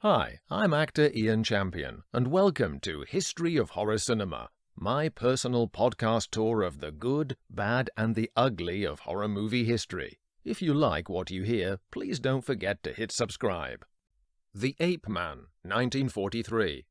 Hi, I'm actor Ian Champion, and welcome to History of Horror Cinema, my personal podcast tour of the good, bad, and the ugly of horror movie history. If you like what you hear, please don't forget to hit subscribe. The Ape Man, 1943.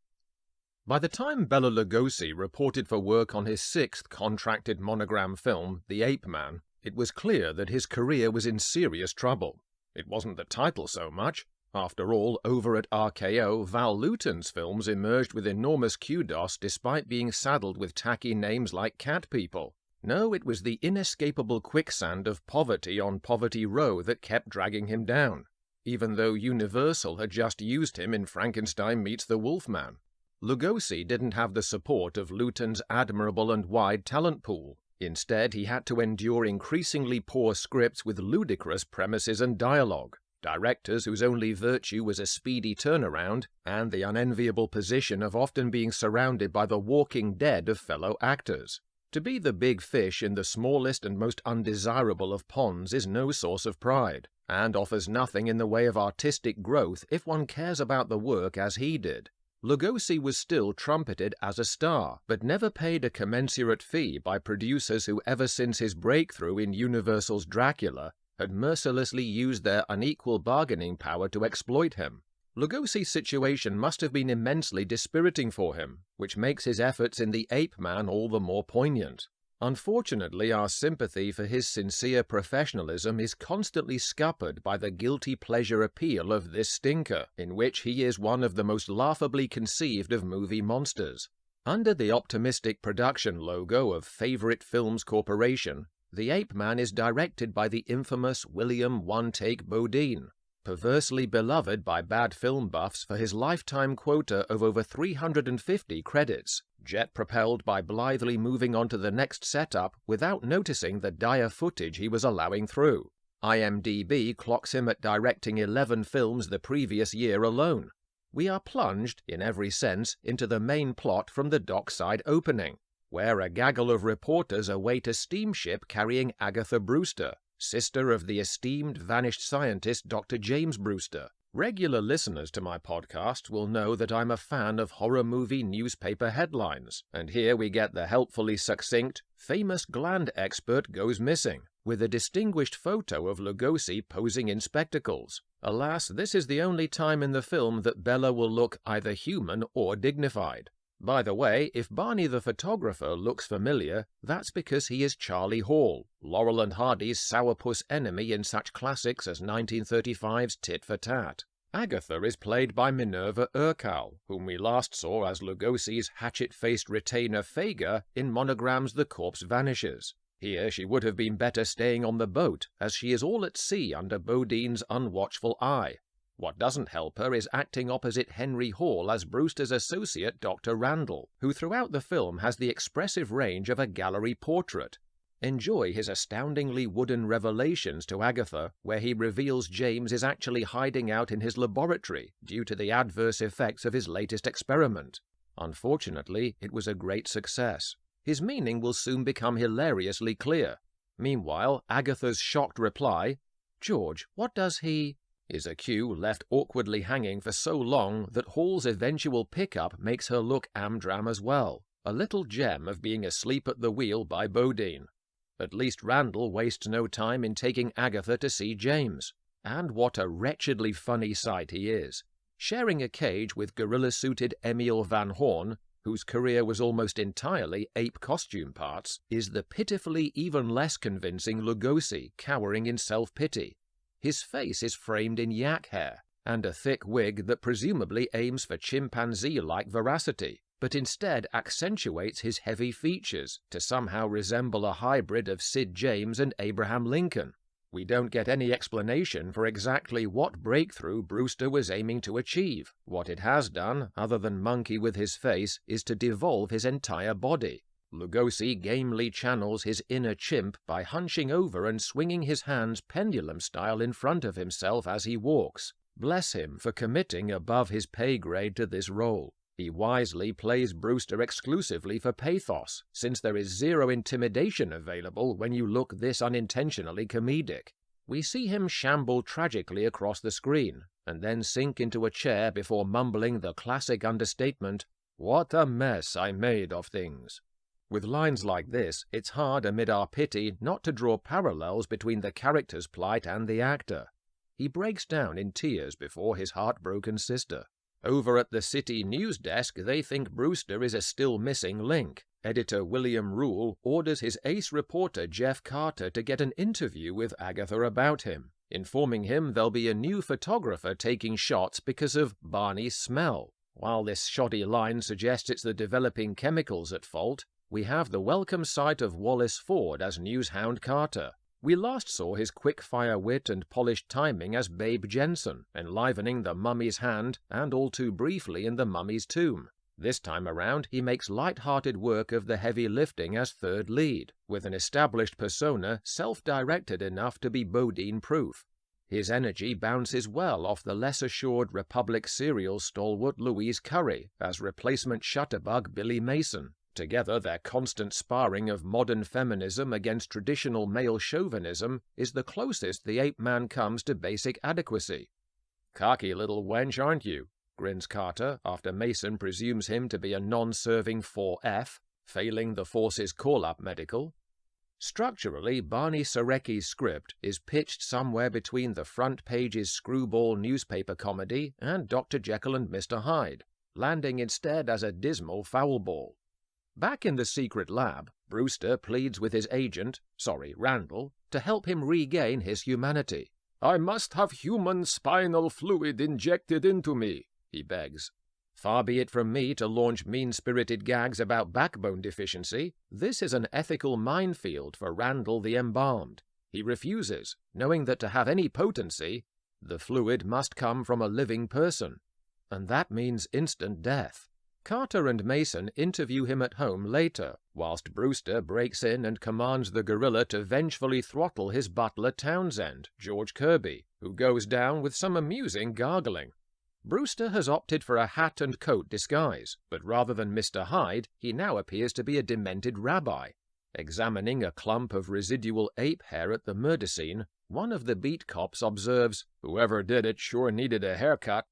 By the time Bela Lugosi reported for work on his sixth contracted monogram film, The Ape Man, it was clear that his career was in serious trouble. It wasn't the title so much. After all, over at RKO, Val Lewton's films emerged with enormous kudos despite being saddled with tacky names like Cat People. No, it was the inescapable quicksand of poverty on Poverty Row that kept dragging him down, even though Universal had just used him in Frankenstein Meets the Wolfman. Lugosi didn't have the support of Lewton's admirable and wide talent pool. Instead, he had to endure increasingly poor scripts with ludicrous premises and dialogue, directors whose only virtue was a speedy turnaround, and the unenviable position of often being surrounded by the walking dead of fellow actors. To be the big fish in the smallest and most undesirable of ponds is no source of pride, and offers nothing in the way of artistic growth if one cares about the work as he did. Lugosi was still trumpeted as a star, but never paid a commensurate fee by producers who, ever since his breakthrough in Universal's Dracula, had mercilessly used their unequal bargaining power to exploit him. Lugosi's situation must have been immensely dispiriting for him, which makes his efforts in The Ape Man all the more poignant. Unfortunately, our sympathy for his sincere professionalism is constantly scuppered by the guilty pleasure appeal of this stinker, in which he is one of the most laughably conceived of movie monsters. Under the optimistic production logo of Favorite Films Corporation, The Ape Man is directed by the infamous William One-Take Bodine, perversely beloved by bad film buffs for his lifetime quota of over 350 credits, jet-propelled by blithely moving on to the next setup without noticing the dire footage he was allowing through. IMDb clocks him at directing 11 films the previous year alone. We are plunged, in every sense, into the main plot from the dockside opening, where a gaggle of reporters await a steamship carrying Agatha Brewster, sister of the esteemed vanished scientist Dr. James Brewster. Regular listeners to my podcast will know that I'm a fan of horror movie newspaper headlines, and here we get the helpfully succinct, famous gland expert goes missing, with a distinguished photo of Lugosi posing in spectacles. Alas, this is the only time in the film that Bela will look either human or dignified. By the way, if Barney the photographer looks familiar, that's because he is Charlie Hall, Laurel and Hardy's sourpuss enemy in such classics as 1935's Tit for Tat. Agatha is played by Minerva Urquhart, whom we last saw as Lugosi's hatchet-faced retainer Fega in Monogram's The Corpse Vanishes. Here she would have been better staying on the boat, as she is all at sea under Bodine's unwatchful eye. What doesn't help her is acting opposite Henry Hall as Brewster's associate Dr. Randall, who throughout the film has the expressive range of a gallery portrait. Enjoy his astoundingly wooden revelations to Agatha, where he reveals James is actually hiding out in his laboratory due to the adverse effects of his latest experiment. Unfortunately, it was a great success. His meaning will soon become hilariously clear. Meanwhile, Agatha's shocked reply, "George, what does he?" is a cue left awkwardly hanging for so long that Hall's eventual pickup makes her look amdram as well, a little gem of being asleep at the wheel by Bodine. At least Randall wastes no time in taking Agatha to see James. And what a wretchedly funny sight he is. Sharing a cage with gorilla-suited Emil Van Horn, whose career was almost entirely ape costume parts, is the pitifully even less convincing Lugosi cowering in self-pity. His face is framed in yak hair, and a thick wig that presumably aims for chimpanzee-like veracity, but instead accentuates his heavy features to somehow resemble a hybrid of Sid James and Abraham Lincoln. We don't get any explanation for exactly what breakthrough Brewster was aiming to achieve. What it has done, other than monkey with his face, is to devolve his entire body. Lugosi gamely channels his inner chimp by hunching over and swinging his hands pendulum-style in front of himself as he walks. Bless him for committing above his pay grade to this role. He wisely plays Brewster exclusively for pathos, since there is zero intimidation available when you look this unintentionally comedic. We see him shamble tragically across the screen, and then sink into a chair before mumbling the classic understatement, "What a mess I made of things." With lines like this, it's hard amid our pity not to draw parallels between the character's plight and the actor. He breaks down in tears before his heartbroken sister. Over at the city news desk, they think Brewster is a still missing link. Editor William Rule orders his ace reporter Jeff Carter to get an interview with Agatha about him, informing him there'll be a new photographer taking shots because of Barney's smell. While this shoddy line suggests it's the developing chemicals at fault, we have the welcome sight of Wallace Ford as newshound Carter. We last saw his quick-fire wit and polished timing as Babe Jensen, enlivening The Mummy's Hand and all too briefly in The Mummy's Tomb. This time around, he makes light-hearted work of the heavy lifting as third lead, with an established persona self-directed enough to be Bodine-proof. His energy bounces well off the less-assured Republic serial stalwart Louise Curry as replacement shutterbug Billy Mason. Together, their constant sparring of modern feminism against traditional male chauvinism is the closest the ape man comes to basic adequacy. "Cocky little wench, aren't you?" grins Carter after Mason presumes him to be a non-serving 4F, failing the Force's call-up medical. Structurally, Barney Sarecki's script is pitched somewhere between the front page's screwball newspaper comedy and Dr. Jekyll and Mr. Hyde, landing instead as a dismal foul ball. Back in the secret lab, Brewster pleads with his agent, Randall, to help him regain his humanity. "I must have human spinal fluid injected into me," he begs. Far be it from me to launch mean-spirited gags about backbone deficiency. This is an ethical minefield for Randall the Embalmed. He refuses, knowing that to have any potency, the fluid must come from a living person, and that means instant death. Carter and Mason interview him at home later, whilst Brewster breaks in and commands the gorilla to vengefully throttle his butler Townsend, George Kirby, who goes down with some amusing gargling. Brewster has opted for a hat and coat disguise, but rather than Mr. Hyde, he now appears to be a demented rabbi. Examining a clump of residual ape hair at the murder scene, one of the beat cops observes, "Whoever did it sure needed a haircut."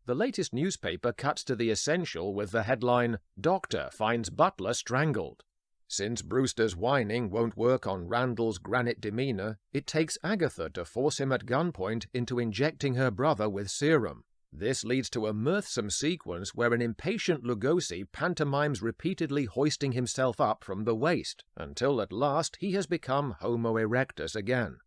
The latest newspaper cuts to the essential with the headline, "Doctor finds butler strangled." Since Brewster's whining won't work on Randall's granite demeanor, it takes Agatha to force him at gunpoint into injecting her brother with serum. This leads to a mirthsome sequence where an impatient Lugosi pantomimes repeatedly hoisting himself up from the waist, until at last he has become Homo erectus again.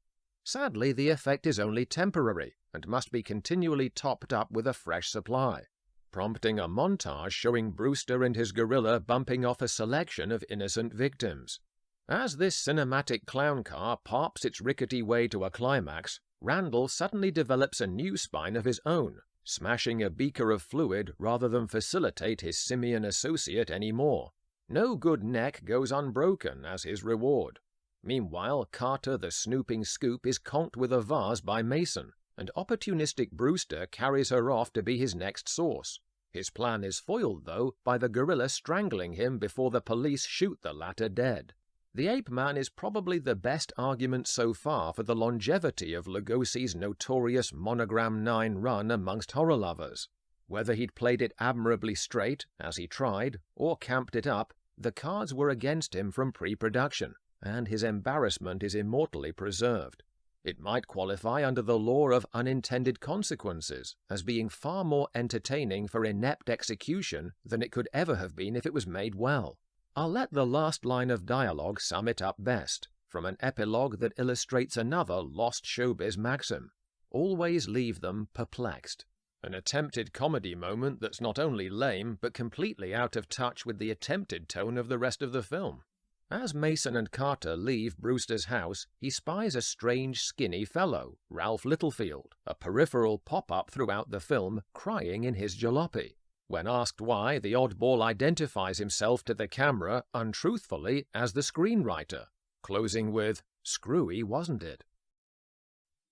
Sadly, the effect is only temporary, and must be continually topped up with a fresh supply, prompting a montage showing Brewster and his gorilla bumping off a selection of innocent victims. As this cinematic clown car pops its rickety way to a climax, Randall suddenly develops a new spine of his own, smashing a beaker of fluid rather than facilitate his simian associate anymore. No good neck goes unbroken as his reward. Meanwhile, Carter the snooping scoop is conked with a vase by Mason, and opportunistic Brewster carries her off to be his next source. His plan is foiled, though, by the gorilla strangling him before the police shoot the latter dead. The Ape Man is probably the best argument so far for the longevity of Lugosi's notorious Monogram 9 run amongst horror lovers. Whether he'd played it admirably straight, as he tried, or camped it up, the cards were against him from pre-production, and his embarrassment is immortally preserved. It might qualify under the law of unintended consequences, as being far more entertaining for inept execution than it could ever have been if it was made well. I'll let the last line of dialogue sum it up best, from an epilogue that illustrates another lost showbiz maxim: always leave them perplexed. An attempted comedy moment that's not only lame, but completely out of touch with the attempted tone of the rest of the film. As Mason and Carter leave Brewster's house, he spies a strange, skinny fellow, Ralph Littlefield, a peripheral pop-up throughout the film, crying in his jalopy. When asked why, the oddball identifies himself to the camera, untruthfully, as the screenwriter, closing with, "Screwy, wasn't it?"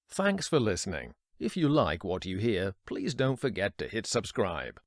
Thanks for listening. If you like what you hear, please don't forget to hit subscribe.